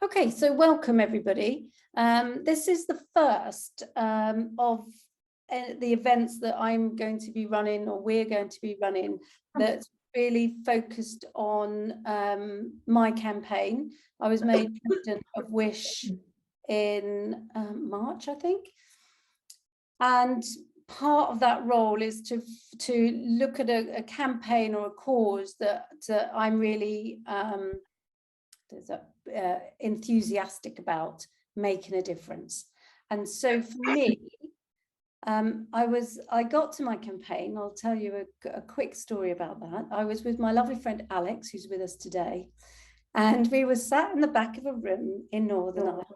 Okay, so welcome everybody. This is the first of the events that I'm going to be running, or we're going to be running, that's really focused on my campaign. I was made president of Wish in March, I think. And part of that role is to look at a campaign or a cause that I'm really enthusiastic about making a difference. And so for me, I got to my campaign. I'll tell you a quick story about that. I was with my lovely friend Alex, who's with us today, and we were sat in the back of a room in Northern Ireland,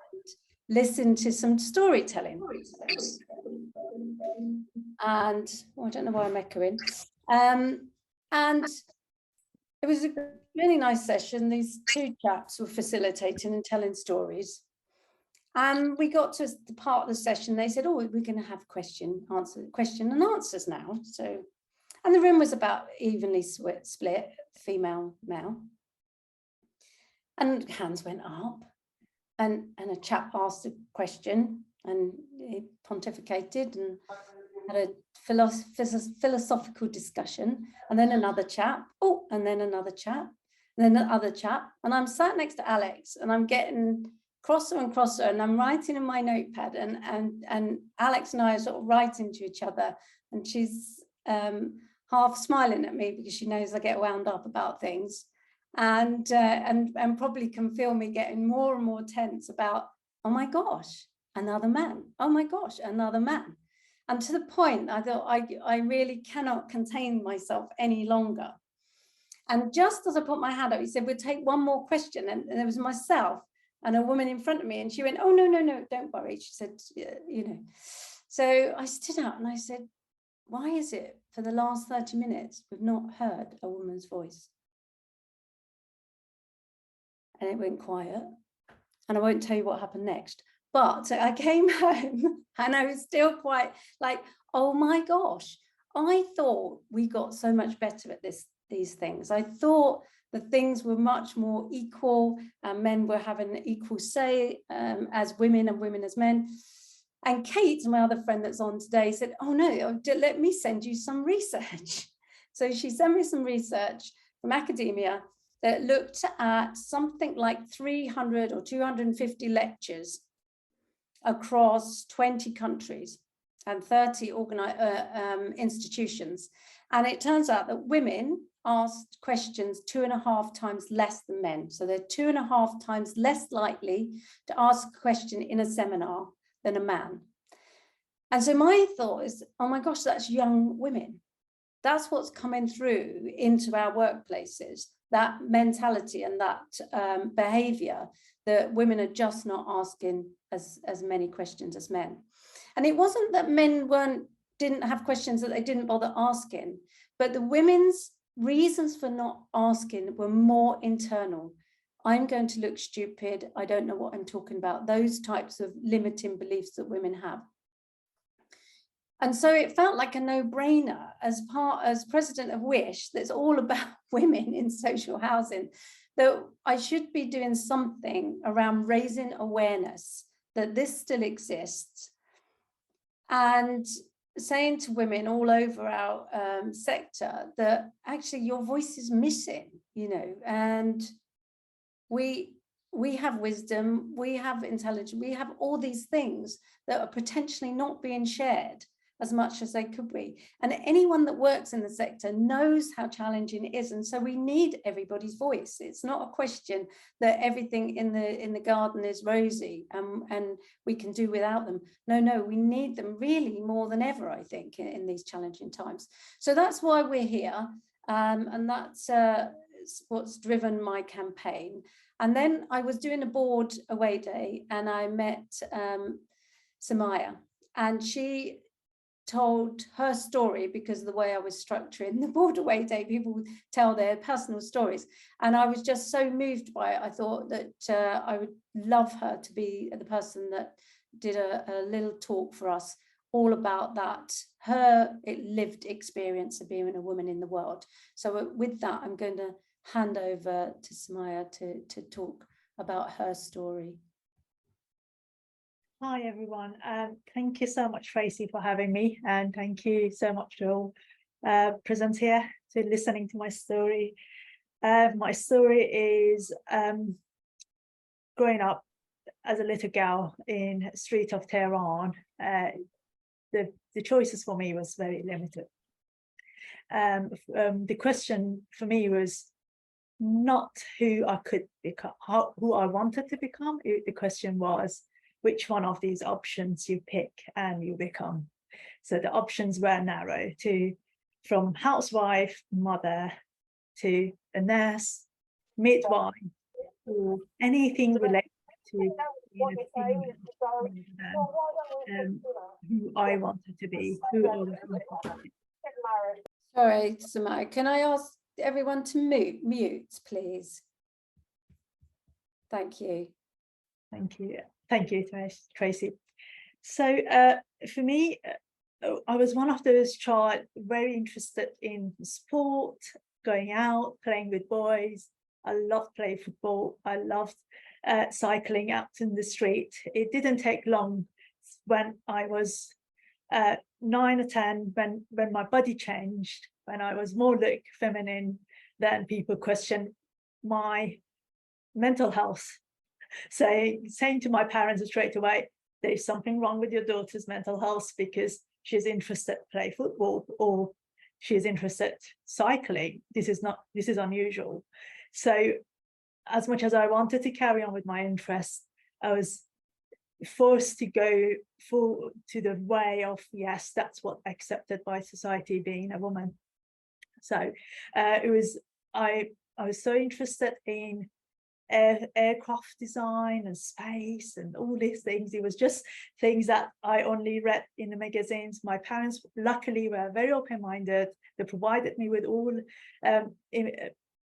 listening to some storytelling. And I don't know why I'm echoing. And it was a really nice session. These two chaps were facilitating and telling stories. And we got to the part of the session, they said, oh, we're going to have question and answers now. So, and the room was about evenly split, female, male. And hands went up, and a chap asked a question, and he pontificated and had a philosophical discussion, and then another chap, and then another chap, and then the other chap. And I'm sat next to Alex, and I'm getting crosser and crosser, and I'm writing in my notepad, and Alex and I are sort of writing to each other, and she's half smiling at me because she knows I get wound up about things, and probably can feel me getting more and more tense about, oh my gosh, another man, oh my gosh, another man. And to the point, I thought I really cannot contain myself any longer. And just as I put my hand up, he said, we'll take one more question. And there was myself and a woman in front of me. And she went, oh, no, don't worry. She said, you know. So I stood up and I said, why is it for the last 30 minutes, we've not heard a woman's voice? And it went quiet. And I won't tell you what happened next. But I came home and I was still quite like, oh my gosh, I thought we got so much better at these things. I thought that things were much more equal, and men were having equal say as women and women as men. And Kate, my other friend that's on today, said, oh no, let me send you some research. So she sent me some research from academia that looked at something like 300 or 250 lectures across 20 countries and 30 institutions. And it turns out that women asked questions 2.5 times less than men. So they're 2.5 times less likely to ask a question in a seminar than a man. And so my thought is, oh my gosh, that's young women. That's what's coming through into our workplaces, that mentality and that behavior, that women are just not asking as many questions as men. And it wasn't that men didn't have questions that they didn't bother asking, but the women's reasons for not asking were more internal. I'm going to look stupid. I don't know what I'm talking about. Those types of limiting beliefs that women have. And so it felt like a no-brainer as president of Wish, that's all about women in social housing, that I should be doing something around raising awareness that this still exists, and saying to women all over our sector that actually your voice is missing, you know, and we have wisdom, we have intelligence, we have all these things that are potentially not being shared as much as they could be. And anyone that works in the sector knows how challenging it is. And so we need everybody's voice. It's not a question that everything in the garden is rosy and we can do without them. No, we need them really more than ever, I think, in these challenging times. So that's why we're here. And that's what's driven my campaign. And then I was doing a board away day, and I met Samaya, and she told her story, because of the way I was structuring the board away day, people would tell their personal stories. And I was just so moved by it. I thought that I would love her to be the person that did a little talk for us all about that, her lived experience of being a woman in the world. So with that, I'm going to hand over to Samaya to talk about her story. Hi everyone, thank you so much Tracy for having me, and thank you so much to all present here to listening to my story. My story is growing up as a little girl in street of Tehran. The choices for me was very limited. The question for me was not who I could become, who I wanted to become. The question was, which one of these options you pick and you become. So the options were narrow, from housewife, mother, to a nurse, midwife, or anything related to being a female, who I wanted to be, who I was wanted to be. Sorry, Samaya, can I ask everyone to mute, please? Thank you. Thank you. Thank you, Tracy. So for me, I was one of those child very interested in sport, going out, playing with boys. I loved playing football. I loved cycling out in the street. It didn't take long when I was 9 or 10, when my body changed, when I was more like feminine, then people questioned my mental health. Saying to my parents straight away, there's something wrong with your daughter's mental health because she's interested to play football or she's interested cycling. This is unusual. So as much as I wanted to carry on with my interests, I was forced to go to the way of, yes, that's what accepted by society, being a woman. So I was so interested in aircraft design and space and all these things. It was just things that I only read in the magazines. My parents luckily were very open-minded. They provided me with all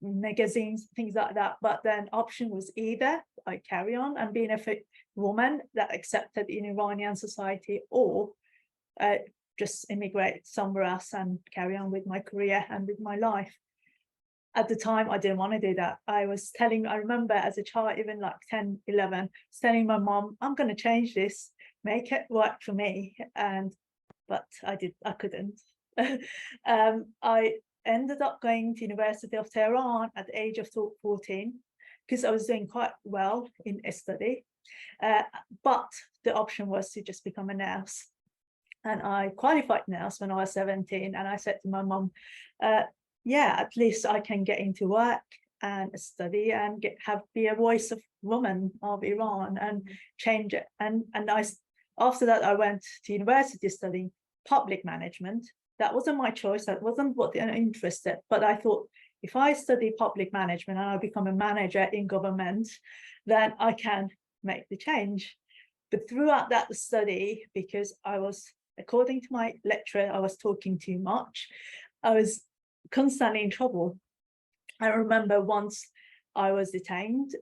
magazines, things like that. But then option was either I carry on and being a fit woman that accepted in Iranian society, or just immigrate somewhere else and carry on with my career and with my life. At the time, I didn't want to do that. I remember as a child, even like 10, 11, telling my mom, I'm going to change this, make it work for me. But I couldn't. I ended up going to University of Tehran at the age of 14, because I was doing quite well in a study. But the option was to just become a nurse. And I qualified nurse when I was 17. And I said to my mom, yeah, at least I can get into work and study and be a voice of women of Iran and change it. And after that, I went to university studying public management. That wasn't my choice. That wasn't what I'm interested. But I thought, if I study public management and I become a manager in government, then I can make the change. But throughout that study, because I was, according to my lecturer, I was talking too much, I was constantly in trouble. I remember once I was detained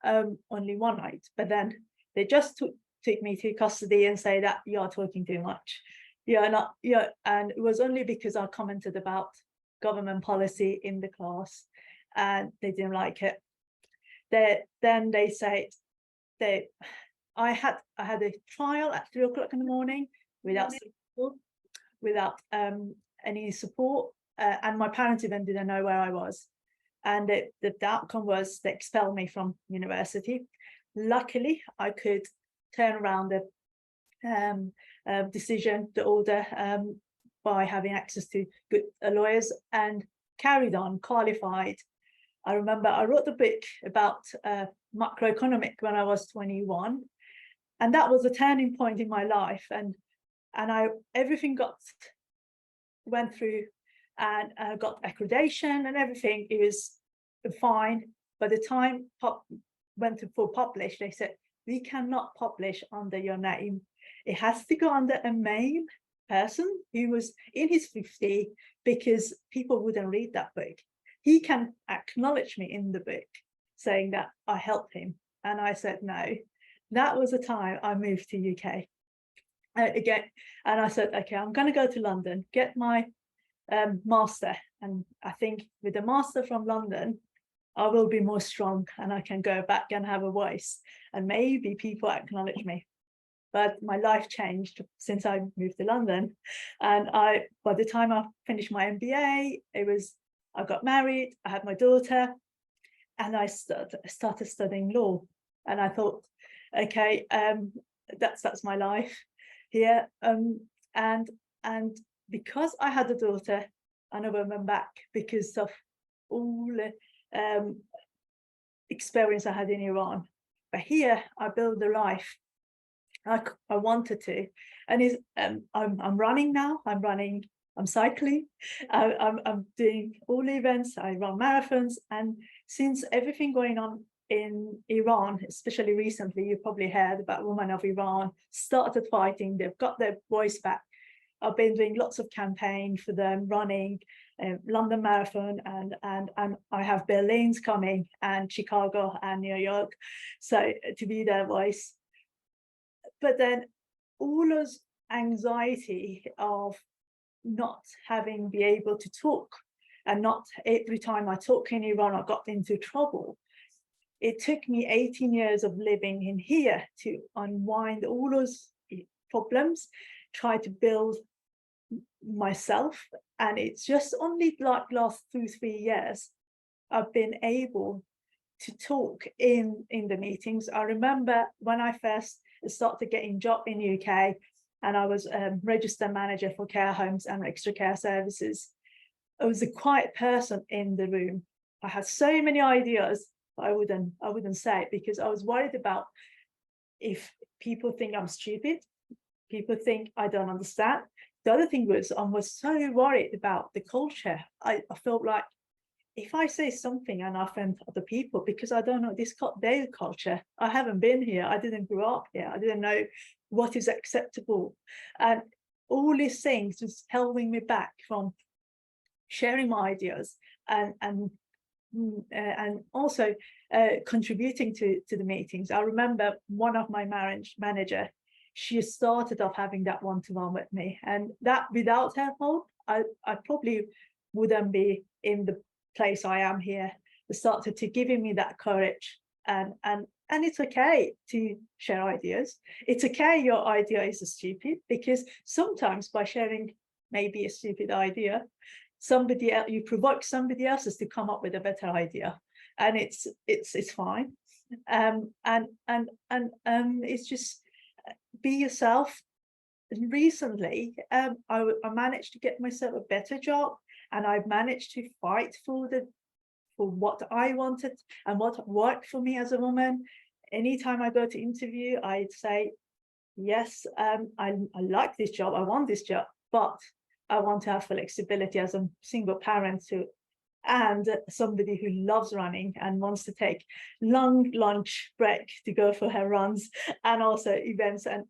only one night, but then they just took me to custody and say that you are talking too much. And it was only because I commented about government policy in the class and they didn't like it. Then they said I had a trial at 3 o'clock in the morning without any support. And my parents even didn't know where I was. And the outcome was they expelled me from university. Luckily, I could turn around the decision, the order, by having access to good lawyers, and carried on, qualified. I remember I wrote a book about macroeconomic when I was 21. And that was a turning point in my life. And everything went through, and I got accreditation and everything. It was fine. By the time went for publish, they said, we cannot publish under your name. It has to go under a male person who was in his 50s, because people wouldn't read that book. He can acknowledge me in the book, saying that I helped him. And I said, no. That was the time I moved to UK again. And I said, okay, I'm going to go to London, get my master. And I think with the master from London, I will be more strong and I can go back and have a voice, and maybe people acknowledge me. But my life changed since I moved to London. And by the time I finished my MBA, I got married, I had my daughter, and I started studying law. And I thought, okay, that's my life here. And because I had a daughter, I never went back because of all the experience I had in Iran. But here I built the life I wanted to, and I'm running now. I'm cycling. I'm doing all events. I run marathons, and since everything going on in Iran, especially recently, you probably heard about women of Iran started fighting. They've got their voice back. I've been doing lots of campaign for them, running London Marathon, and I have Berlin's coming, and Chicago and New York, so to be their voice. But then all those anxiety of not having be able to talk, and not every time I talk in Iran, I got into trouble. It took me 18 years of living in here to unwind all those problems, try to build myself. And it's just only like last 2-3 years I've been able to talk in the meetings. I remember when I first started getting job in UK, and I was a registered manager for care homes and extra care services. I was a quiet person in the room. I had so many ideas, but I wouldn't say it because I was worried about if people think I'm stupid, people think I don't understand. The other thing was I was so worried about the culture. I felt like if I say something and I offend other people because I don't know their culture, I haven't been here, I didn't grow up here, I didn't know what is acceptable, and all these things was holding me back from sharing my ideas and also contributing to the meetings. I remember one of my manager, she started off having that one-to-one with me, and that without her help, I probably wouldn't be in the place I am here. It started to giving me that courage, and it's okay to share ideas. It's okay your idea is stupid, because sometimes by sharing maybe a stupid idea, you provoke somebody else to come up with a better idea, and it's fine. It's just be yourself. Recently, I managed to get myself a better job, and I've managed to fight for what I wanted and what worked for me as a woman. Anytime I go to interview, I'd say, yes, I like this job, I want this job, but I want to have flexibility as a single parent and somebody who loves running and wants to take long lunch break to go for her runs, and also events, and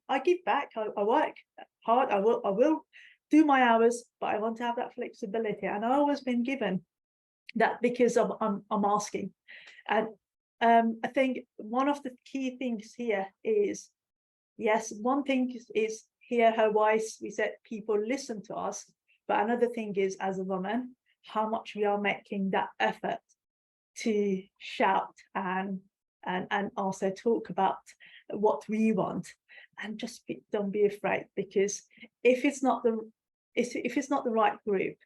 I give back. I work hard. I will do my hours, but I want to have that flexibility, and I've always been given that because I'm asking. And I think one of the key things here is, yes, one thing is hear her voice. We said people listen to us, but another thing is, as a woman, how much we are making that effort to shout and also talk about what we want, and just don't be afraid, because if it's not the right group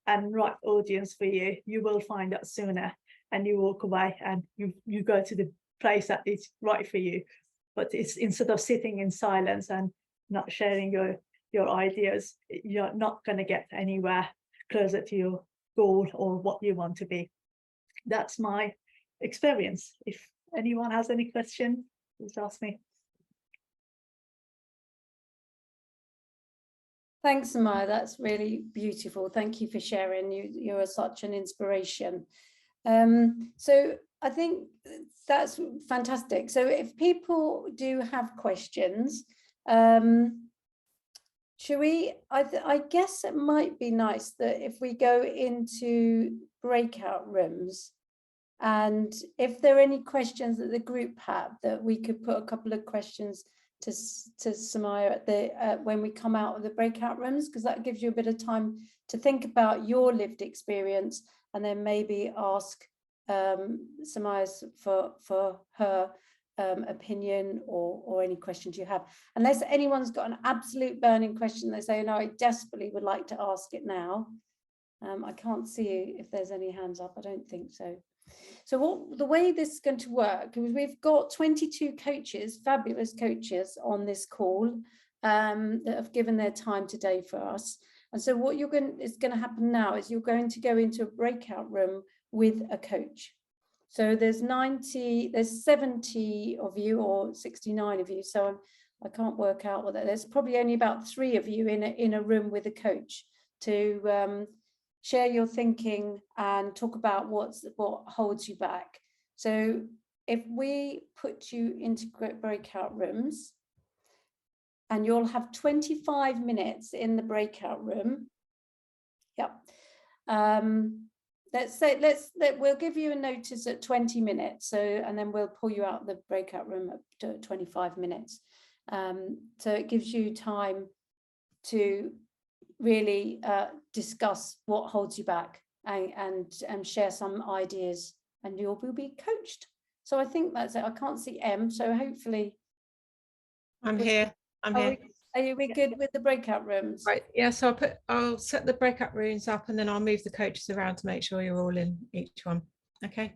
and right audience for you, you will find out sooner, and you walk away and you go to the place that is right for you. But it's instead of sitting in silence and not sharing your ideas, you're not going to get anywhere closer to your goal or what you want to be. That's my experience. If anyone has any question, please ask me. Thanks, Maya. That's really beautiful. Thank you for sharing. You are such an inspiration. So I think that's fantastic. So if people do have questions, should we, I guess it might be nice that if we go into breakout rooms, and if there are any questions that the group have, that we could put a couple of questions to Samaya at when we come out of the breakout rooms, because that gives you a bit of time to think about your lived experience, and then maybe ask Samaya for her opinion or any questions you have. Unless anyone's got an absolute burning question, they say, no, I desperately would like to ask it now. I can't see if there's any hands up. I don't think so. So the way this is going to work is we've got 22 coaches, fabulous coaches on this call that have given their time today for us. And so what is going to happen now is you're going to go into a breakout room with a coach. So there's 70 of you or 69 of you. So I can't work out what that. There's probably only about 3 of you in a room with a coach to share your thinking and talk about what holds you back. So if we put you into breakout rooms, and you'll have 25 minutes in the breakout room. Yep. We'll give you a notice at 20 minutes. So, and then we'll pull you out of the breakout room at 25 minutes. So it gives you time to really discuss what holds you back and share some ideas, and you will be coached. So I think that's it. I can't see Em, so hopefully. I'm here. I'm here. Are we good with the breakout rooms? Right. Yeah. So I'll set the breakout rooms up, and then I'll move the coaches around to make sure you're all in each one. Okay.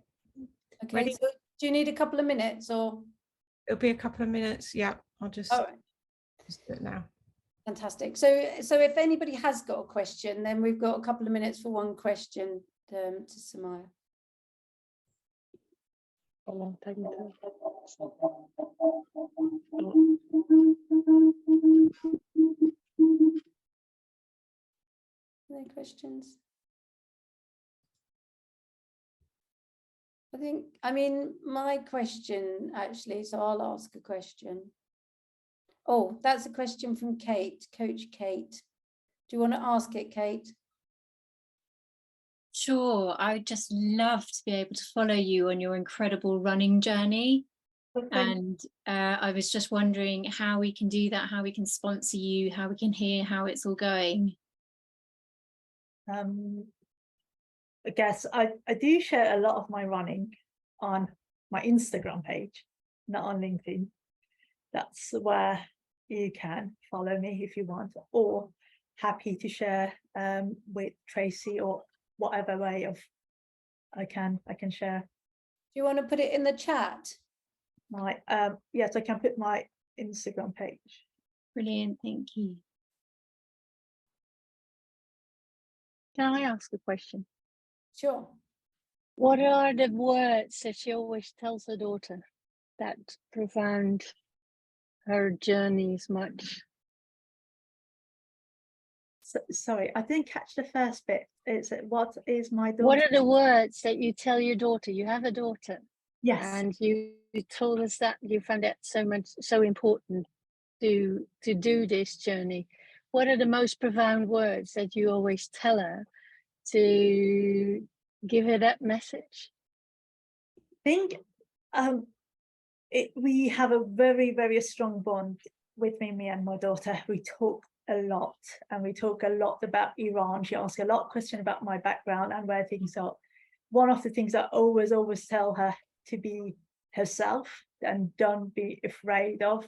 Okay. Ready? So do you need a couple of minutes or? It'll be a couple of minutes. Yeah. I'll just do it now. Fantastic. So if anybody has got a question, then we've got a couple of minutes for one question to Samaya. Any questions? I mean, my question actually, so I'll ask a question. Oh, that's a question from Kate, Coach Kate. Do you want to ask it, Kate? Sure, I would just love to be able to follow you on your incredible running journey. Okay. And I was just wondering how we can do that, how we can sponsor you, how we can hear how it's all going. I guess I do share a lot of my running on my Instagram page, not on LinkedIn. That's where you can follow me if you want, or happy to share with Tracy or whatever way of I can share. Do you want to put it in the chat? My yes, I can put my Instagram page. Brilliant, thank you. Can I ask a question? Sure. What are the words that she always tells her daughter that profound her journey as much? So, sorry, I didn't catch the first bit. Is it what is my daughter? What are the words that you tell your daughter? You have a daughter. Yes. And you told us that you found that so important to do this journey. What are the most profound words that you always tell her to give her that message? I think we have a very, very strong bond with me and my daughter. We talk a lot, and we talk a lot about Iran. She asks a lot of questions about my background and where things are. One of the things I always tell her to be herself and don't be afraid of,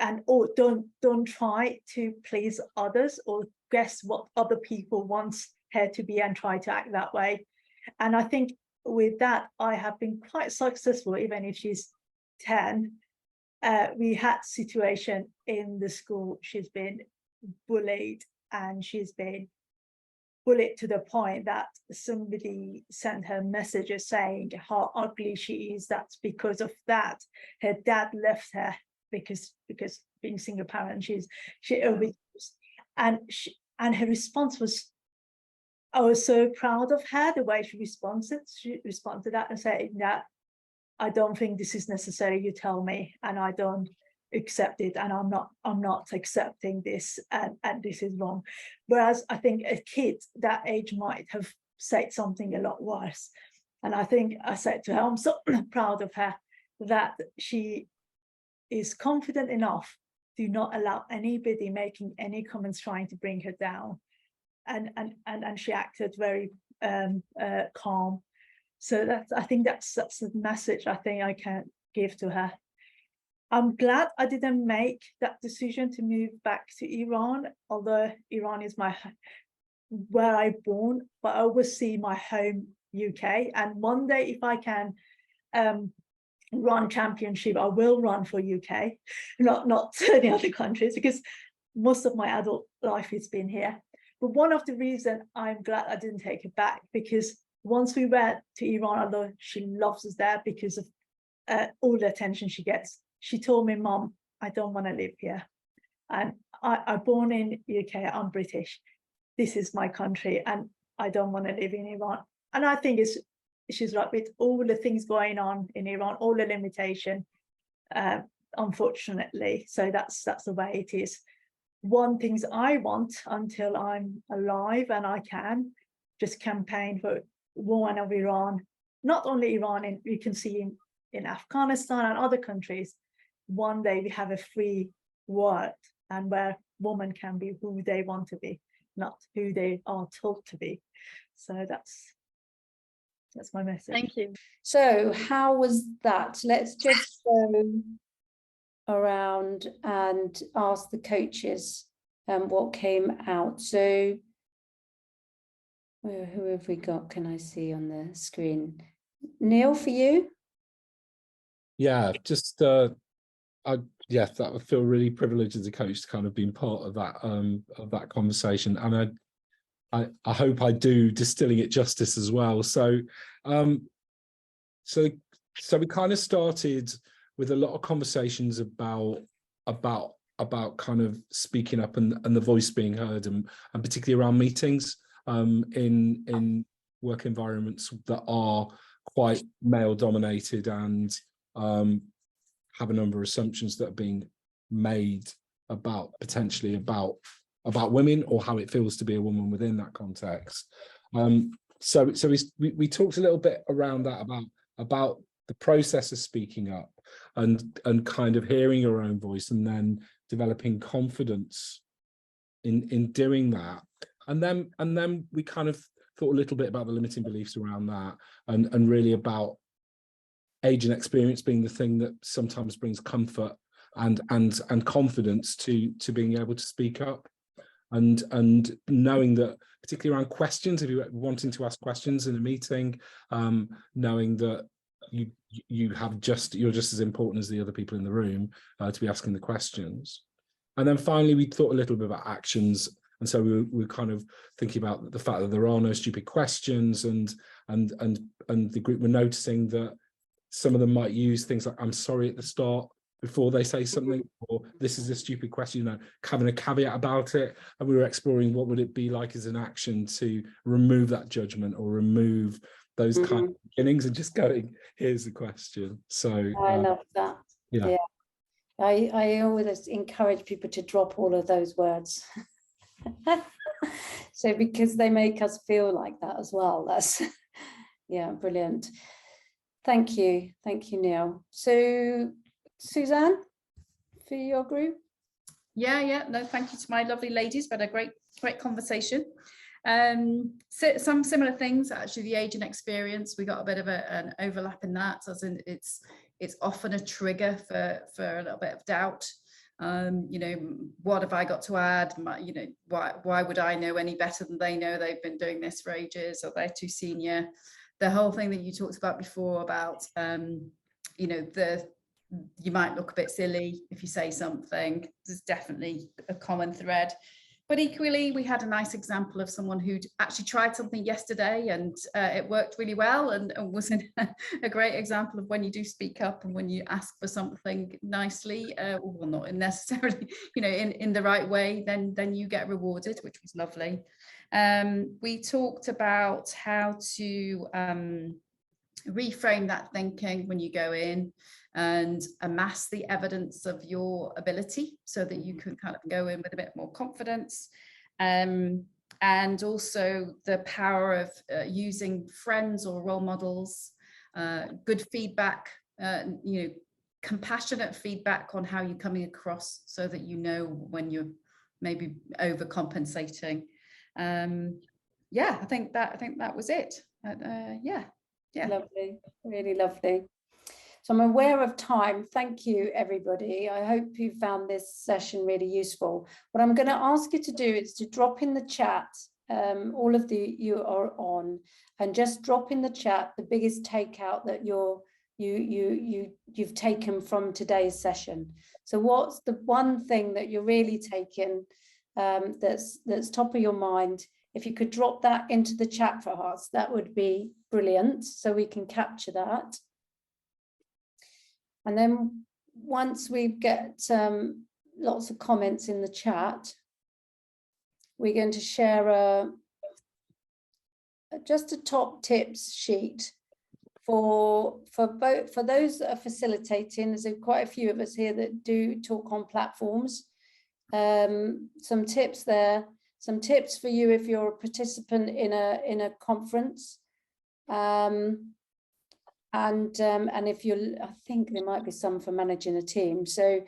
and or don't try to please others or guess what other people want her to be and try to act that way. And I think with that, I have been quite successful, even if she's 10. We had situation in the school, she's been bullied, and she's been bullied to the point that somebody sent her messages saying how ugly she is. That's because of that. Her dad left her because being single parent, she overdosed. And her response was, I was so proud of her, the way she responded. She responded to that and said that I don't think this is necessary, you tell me, and I don't accept it, and I'm not accepting this, and this is wrong. Whereas I think a kid that age might have said something a lot worse. And I think I said to her, I'm so proud of her that she is confident enough to not allow anybody making any comments trying to bring her down. And she acted very calm. So I think that's the message I think I can give to her. I'm glad I didn't make that decision to move back to Iran, although Iran is where I born, but I always see my home UK. And one day, if I can run championship, I will run for UK, not any other countries, because most of my adult life has been here. But one of the reasons I'm glad I didn't take it back, because once we went to Iran, although she loves us there because of all the attention she gets, she told me, Mom, I don't want to live here. And I'm born in UK, I'm British. This is my country and I don't want to live in Iran. And I think she's right, with all the things going on in Iran, all the limitation, unfortunately. So that's the way it is. One things I want until I'm alive and I can just campaign for women of Iran, not only Iran, and you can see in Afghanistan and other countries, one day we have a free world and where women can be who they want to be, not who they are told to be. So that's my message. Thank you. So how was that? Let's just go around and ask the coaches what came out. So who have we got? Can I see on the screen? Neil, for you? Yeah, just I feel really privileged as a coach to kind of been part of that conversation, and I hope I do distilling it justice as well. So so we kind of started with a lot of conversations about kind of speaking up and the voice being heard, and particularly around meetings in work environments that are quite male dominated and have a number of assumptions that are being made potentially about women or how it feels to be a woman within that context. So we talked a little bit around that about the process of speaking up and kind of hearing your own voice and then developing confidence in doing that. And then we kind of thought a little bit about the limiting beliefs around that and really about age and experience being the thing that sometimes brings comfort and confidence to being able to speak up, and knowing that, particularly around questions, if you're wanting to ask questions in a meeting, knowing that you're just as important as the other people in the room to be asking the questions. And then finally, we thought a little bit about actions. And so we were kind of thinking about the fact that there are no stupid questions, and the group were noticing that some of them might use things like "I'm sorry" at the start before they say something, or "this is a stupid question," having a caveat about it. And we were exploring what would it be like as an action to remove that judgment or remove those kind of beginnings and just going, "Here's the question." So I love that. Yeah. I always encourage people to drop all of those words. So because they make us feel like that as well. That's brilliant. Thank you, Neil. So Suzanne, for your group. No, thank you to my lovely ladies. We had a great conversation. So some similar things, actually. The age and experience, we got a bit of an overlap in that, as in it's often a trigger for a little bit of doubt. What have I got to add? Why would I know any better than they know? They've been doing this for ages, or they're too senior. The whole thing that you talked about before about you might look a bit silly if you say something. There's definitely a common thread. But equally, we had a nice example of someone who'd actually tried something yesterday and it worked really well, and was a great example of when you do speak up and when you ask for something nicely, well, not necessarily, in the right way, then you get rewarded, which was lovely. We talked about how to reframe that thinking when you go in and amass the evidence of your ability so that you can kind of go in with a bit more confidence, and also the power of using friends or role models, good feedback, compassionate feedback on how you're coming across, so that when you're maybe overcompensating. yeah, I think that was it. Yeah. Lovely, really lovely. So I'm aware of time. Thank you, everybody. I hope you found this session really useful. What I'm going to ask you to do is to drop in the chat, all of you are on, and just drop in the chat the biggest takeout that you've taken from today's session. So what's the one thing that you're really taking that's top of your mind? If you could drop that into the chat for us, that would be brilliant, so we can capture that. And then once we get lots of comments in the chat, we're going to share just a top tips sheet for those that are facilitating. There's quite a few of us here that do talk on platforms. Some tips there, some tips for you if you're a participant in a conference. And if you're, I think there might be some for managing a team. So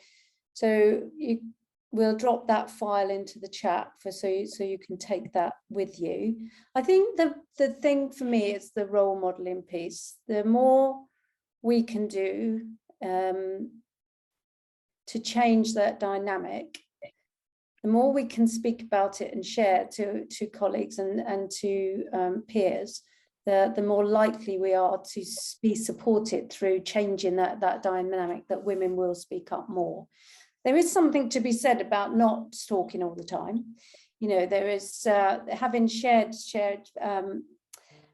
we'll drop that file into the chat so you can take that with you. I think the thing for me is the role modeling piece. The more we can do to change that dynamic, the more we can speak about it and share to colleagues and to peers, the more likely we are to be supported through changing that dynamic, that women will speak up more. There is something to be said about not talking all the time. You know, there is having shared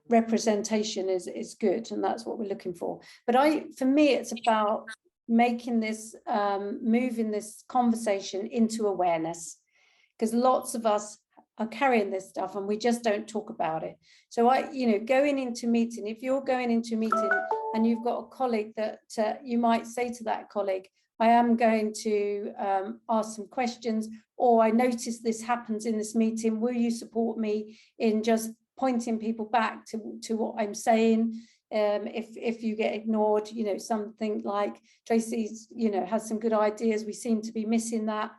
representation is good, and that's what we're looking for. But for me, it's about making this, moving this conversation into awareness, because lots of us are carrying this stuff and we just don't talk about it. So going into meeting, if you're going into a meeting and you've got a colleague that you might say to that colleague, I am going to ask some questions, or I noticed this happens in this meeting, will you support me in just pointing people back to what I'm saying? If you get ignored, something like Tracy's, has some good ideas, we seem to be missing that.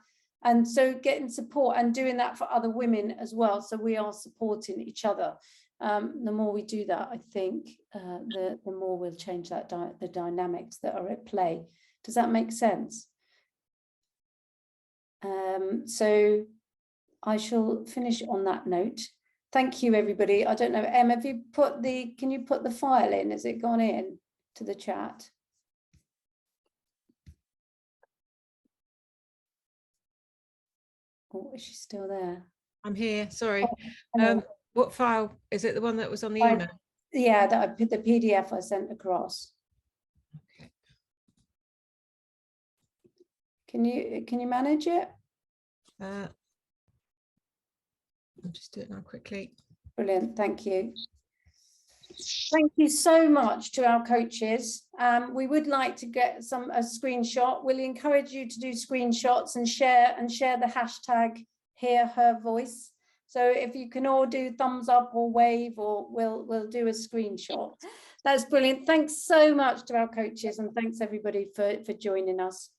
And so getting support and doing that for other women as well, so we are supporting each other. The more we do that, I think the more we'll change the dynamics that are at play. Does that make sense? So I shall finish on that note. Thank you, everybody. I don't know, Em, have you can you put the file in? Has it gone in to the chat? Oh, is she still there? I'm here, sorry. Hello. What file? Is it the one that was on the email? Yeah, that I put the PDF I sent across. Okay. Can you manage it? I'll just do it now quickly. Brilliant, thank you. Thank you so much to our coaches. We would like to get a screenshot. We'll encourage you to do screenshots and share the hashtag Hear Her Voice. So if you can all do thumbs up or wave, or we'll do a screenshot. That's brilliant. Thanks so much to our coaches, and thanks everybody for joining us.